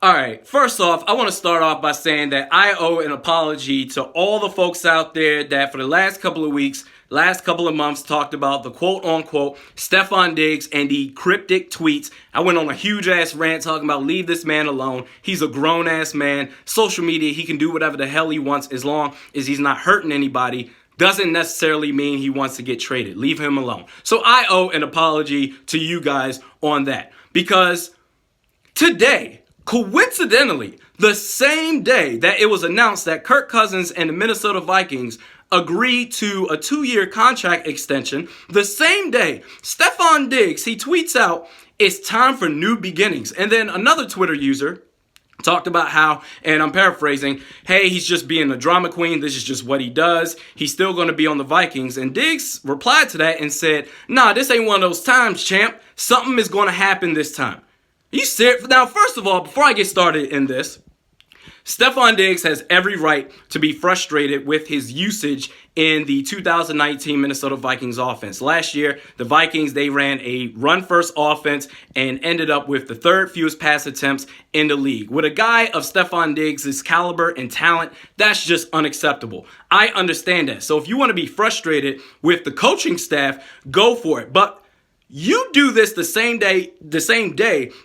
All right, first off, I want to start off by saying that I owe an apology to all the folks out there that for the last couple of weeks, last couple of months talked about the quote-unquote Stefon Diggs and the cryptic tweets. I went on a huge-ass rant talking about leave this man alone. He's a grown-ass man. Social media, he can do whatever the hell he wants as long as he's not hurting anybody. Doesn't necessarily mean he wants to get traded. Leave him alone. So I owe an apology to you guys on that. Because today, coincidentally, the same day that it was announced that Kirk Cousins and the Minnesota Vikings agreed to a 2-year contract extension, the same day, Stefon Diggs, he tweets out, "It's time for new beginnings." And then another Twitter user talked about how, and I'm paraphrasing, hey, he's just being a drama queen. This is just what he does. He's still going to be on the Vikings. And Diggs replied to that and said, nah, this ain't one of those times, champ. Something is going to happen this time. You serious? Now, first of all, before I get started in this, Stefon Diggs has every right to be frustrated with his usage in the 2019 Minnesota Vikings offense. Last year, the Vikings, they ran a run-first offense and ended up with the third fewest pass attempts in the league. With a guy of Stefon Diggs' caliber and talent, that's just unacceptable. I understand that. So if you want to be frustrated with the coaching staff, go for it. But you do this the same day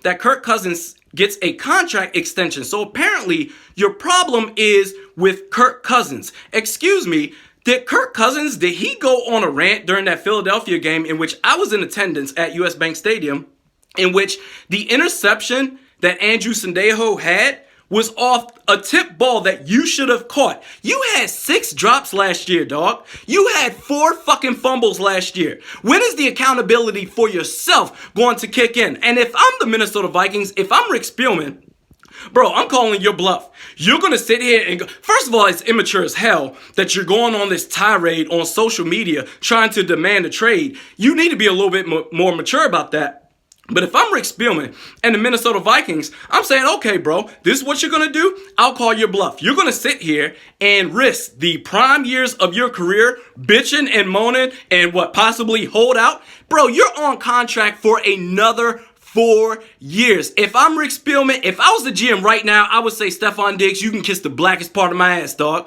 that Kirk Cousins gets a contract extension. So apparently your problem is with Kirk Cousins. Excuse me, did he go on a rant during that Philadelphia game in which I was in attendance at US Bank Stadium, in which the interception that Andrew Sendejo had was off a tip ball that you should have caught? You had 6 drops last year, dog. You had 4 fucking fumbles last year. When is the accountability for yourself going to kick in? And if I'm the Minnesota Vikings, if I'm Rick Spielman, bro, I'm calling your bluff. You're going to sit here and go, first of all, it's immature as hell that you're going on this tirade on social media trying to demand a trade. You need to be a little bit more mature about that. But if I'm Rick Spielman and the Minnesota Vikings, I'm saying, okay, bro, this is what you're going to do. I'll call your bluff. You're going to sit here and risk the prime years of your career bitching and moaning and possibly hold out. Bro, you're on contract for another 4 years. If I'm Rick Spielman, if I was the GM right now, I would say, Stefon Diggs, you can kiss the blackest part of my ass, dog.